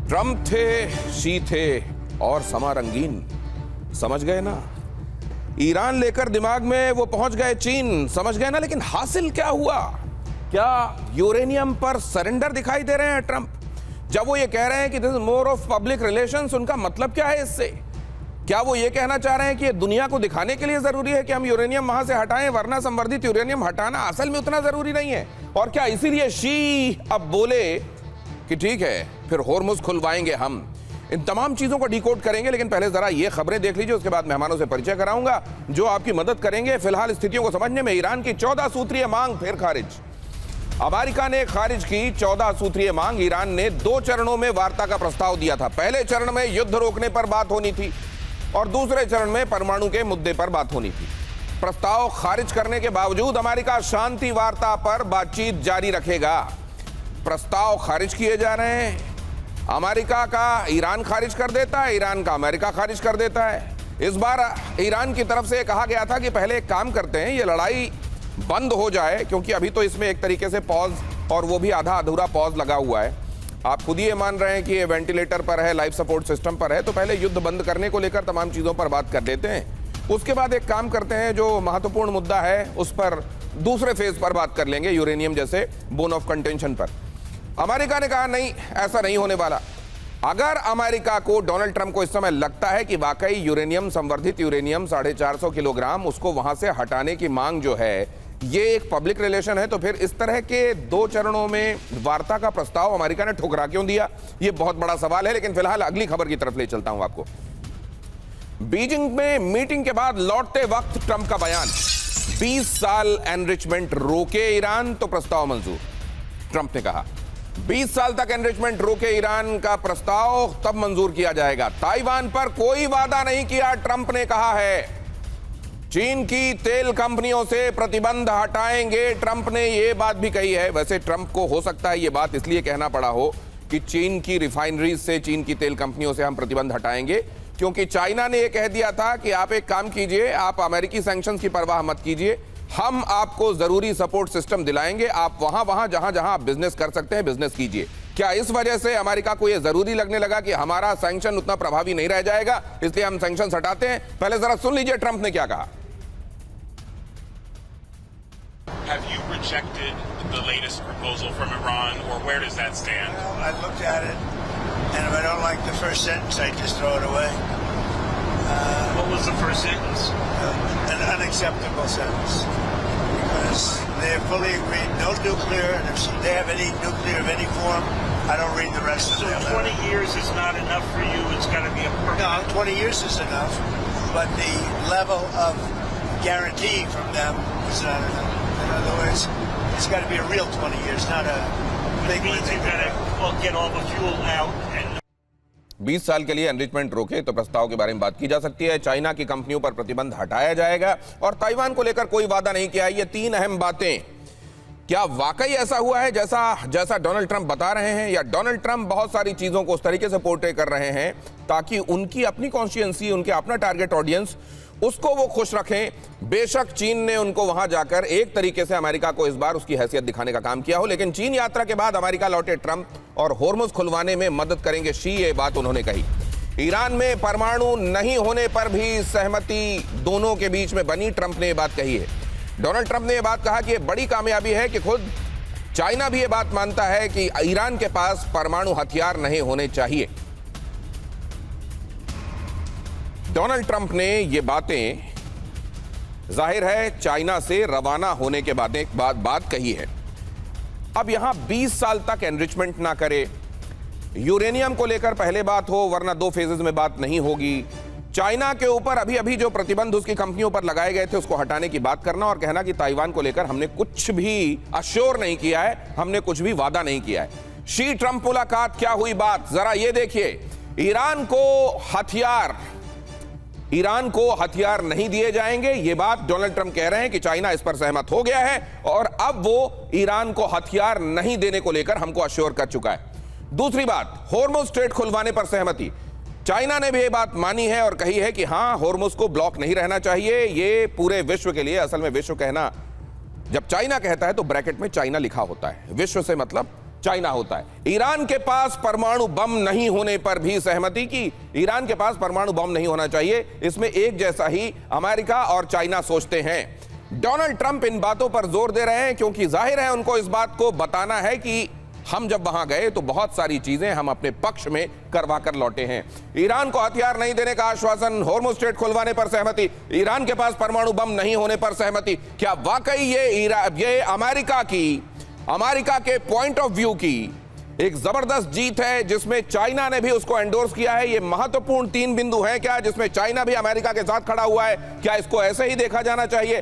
Trump थे, she थे और समा रंगीन, समझ गए ना। ईरान लेकर दिमाग में वो पहुंच गए चीन, समझ गए ना। लेकिन हासिल क्या हुआ? क्या यूरेनियम पर सरेंडर दिखाई दे रहे हैं ट्रंप? जब वो ये कह रहे हैं कि this is more of public relations, उनका मतलब क्या है इससे? क्या वो ये कहना चाह रहे हैं कि ये दुनिया को दिखाने के लिए जरूरी है कि हम यूरेनियम वहां से हटाएं, वरना संवर्धित यूरेनियम हटाना असल में उतना जरूरी नहीं है? और क्या इसीलिए शी अब बोले कि ठीक है फिर होर्मुज खुलवाएंगे हम? इन तमाम चीजों को डिकोड करेंगे, लेकिन पहले जरा ये खबरें देख लीजिए, उसके बाद मेहमानों से परिचय कराऊंगा जो आपकी मदद करेंगे फिलहाल स्थितियों को समझने में। ईरान की 14 सूत्रीय मांग फिर खारिज। अमेरिका ने खारिज की 14 सूत्रीय मांग। ईरान ने 2 चरणों में वार्ता का प्रस्ताव दिया था। पहले चरण में युद्ध रोकने पर बात होनी थी और दूसरे चरण में परमाणु के मुद्दे पर बात होनी थी। प्रस्ताव खारिज करने के बावजूद अमेरिका शांति वार्ता पर बातचीत जारी रखेगा। प्रस्ताव खारिज किए जा रहे हैं। अमेरिका का ईरान खारिज कर देता है, ईरान का अमेरिका खारिज कर देता है। इस बार ईरान की तरफ से कहा गया था कि पहले एक काम करते हैं, ये लड़ाई बंद हो जाए, क्योंकि अभी तो इसमें एक तरीके से पॉज, और वो भी आधा अधूरा पॉज लगा हुआ है। आप खुद ही ये मान रहे हैं कि ये वेंटिलेटर पर है, लाइफ सपोर्ट सिस्टम पर है, तो पहले युद्ध बंद करने को लेकर तमाम चीज़ों पर बात कर लेते हैं। उसके बाद एक काम करते हैं, जो महत्वपूर्ण मुद्दा है उस पर दूसरे फेज पर बात कर लेंगे, यूरेनियम जैसे बोन ऑफ कंटेंशन पर। अमेरिका ने कहा नहीं, ऐसा नहीं होने वाला। अगर अमेरिका को, डोनाल्ड ट्रंप को इस समय लगता है कि वाकई यूरेनियम, संवर्धित यूरेनियम 450 किलोग्राम, उसको वहां से हटाने की मांग जो है ये एक पब्लिक रिलेशन है, तो फिर इस तरह के 2 चरणों में वार्ता का प्रस्ताव अमेरिका ने ठुकरा क्यों दिया? ये बहुत बड़ा सवाल है। लेकिन फिलहाल अगली खबर की तरफ ले चलता हूं आपको। बीजिंग में मीटिंग के बाद लौटते वक्त ट्रंप का बयान, 20 साल एनरिचमेंट रोके ईरान तो प्रस्ताव मंजूर। ट्रंप ने कहा 20 साल तक एनरिचमेंट रोके ईरान का प्रस्ताव तब मंजूर किया जाएगा। ताइवान पर कोई वादा नहीं किया, ट्रंप ने कहा है। चीन की तेल कंपनियों से प्रतिबंध हटाएंगे, ट्रंप ने यह बात भी कही है। वैसे ट्रंप को हो सकता है यह बात इसलिए कहना पड़ा हो कि चीन की रिफाइनरीज से, चीन की तेल कंपनियों से हम प्रतिबंध हटाएंगे, क्योंकि चाइना ने यह कह दिया था कि आप एक काम कीजिए, आप अमेरिकी सैंक्शंस की परवाह मत कीजिए, हम आपको जरूरी सपोर्ट सिस्टम दिलाएंगे, आप वहां जहां आप बिजनेस कर सकते हैं बिजनेस कीजिए। क्या इस वजह से अमेरिका को यह जरूरी लगने लगा कि हमारा सैंक्शन उतना प्रभावी नहीं रह जाएगा, इसलिए हम सैंक्शन हटाते हैं? पहले जरा सुन लीजिए ट्रंप ने क्या कहा। Have you rejected the latest proposal from Iran, or where does that stand? Well, I looked at it, and if I don't like the first sentence, I just throw it away. What was the first sentence? An unacceptable sentence, because they have fully agreed no nuclear, and if they have any nuclear of any form, I don't read the rest of So it. 20 years is not enough for you. It's got to be a permanent. No, 20 years is enough, but the level of guarantee from them is not enough. In other words, it's got to be a real 20 years, not a It big means you got to get all the fuel out and 20 साल के लिए enrichment रोके तो प्रस्ताव के बारे में बात की जा सकती है। चाइना की कंपनियों पर प्रतिबंध हटाया जाएगा और ताइवान को लेकर कोई वादा नहीं किया। ये 3 अहम बातें, क्या वाकई ऐसा हुआ है जैसा डोनाल्ड ट्रंप बता रहे हैं, या डोनाल्ड ट्रंप बहुत सारी चीजों को उस तरीके से पोर्ट्रे कर रहे हैं ताकि उनकी अपनी कॉन्स्टिट्यूएंसी, उनके अपना टारगेट ऑडियंस, उसको वो खुश रखें? बेशक चीन ने उनको वहां जाकर एक तरीके से अमेरिका को इस बार उसकी हैसियत दिखाने का काम किया हो, लेकिन चीन यात्रा के बाद अमेरिका लौटे ट्रंप और होर्मुज खुलवाने में मदद करेंगे शी, ये बात उन्होंने कही। ईरान में परमाणु नहीं होने पर भी सहमति दोनों के बीच में बनी, ट्रंप ने यह बात कही है। डोनाल्ड ट्रंप ने यह बात कहा कि यह बड़ी कामयाबी है कि खुद चाइना भी यह बात मानता है कि ईरान के पास परमाणु हथियार नहीं होने चाहिए। डोनाल्ड ट्रंप ने ये बातें जाहिर है चाइना से रवाना होने के बाद बात कही है। अब यहां 20 साल तक एनरिचमेंट ना करे, यूरेनियम को लेकर पहले बात हो, वरना 2 फेजेस में बात नहीं होगी। चाइना के ऊपर अभी जो प्रतिबंध उसकी कंपनियों पर लगाए गए थे उसको हटाने की बात करना, और कहना कि ताइवान को लेकर हमने कुछ भी अश्योर नहीं किया है, हमने कुछ भी वादा नहीं किया है। शी ट्रंप मुलाकात क्या हुई बात, जरा ये देखिए। ईरान को हथियार नहीं दिए जाएंगे, यह बात डोनाल्ड ट्रंप कह रहे हैं कि चाइना इस पर सहमत हो गया है और अब वो ईरान को हथियार नहीं देने को लेकर हमको अश्योर कर चुका है। दूसरी बात, होर्मुज स्ट्रेट खुलवाने पर सहमति। चाइना ने भी यह बात मानी है और कही है कि हां, होर्मुज को ब्लॉक नहीं रहना चाहिए। ये पूरे विश्व के लिए, असल में विश्व कहना, जब चाइना कहता है तो ब्रैकेट में चाइना लिखा होता है, विश्व से मतलब चाइना होता है। ईरान के पास परमाणु बम नहीं होने पर भी सहमति की। ईरान के पास परमाणु बम नहीं होना चाहिए, इसमें एक जैसा ही अमेरिका और चाइना सोचते हैं। डोनाल्ड ट्रंप इन बातों पर जोर दे रहे हैं क्योंकि जाहिर है उनको इस बात को बताना है कि हम जब वहां गए तो बहुत सारी चीजें हम अपने पक्ष में करवा कर लौटे हैं। ईरान को हथियार नहीं देने का आश्वासन, होर्मुज़ स्ट्रेट खुलवाने पर सहमति, ईरान के पास परमाणु बम नहीं होने पर सहमति। क्या वाकई ये अमेरिका के पॉइंट ऑफ व्यू की एक जबरदस्त जीत है जिसमें चाइना ने भी उसको एंडोर्स किया है? ये महत्वपूर्ण 3 बिंदु हैं क्या जिसमें चाइना भी अमेरिका के साथ खड़ा हुआ है? क्या इसको ऐसे ही देखा जाना चाहिए?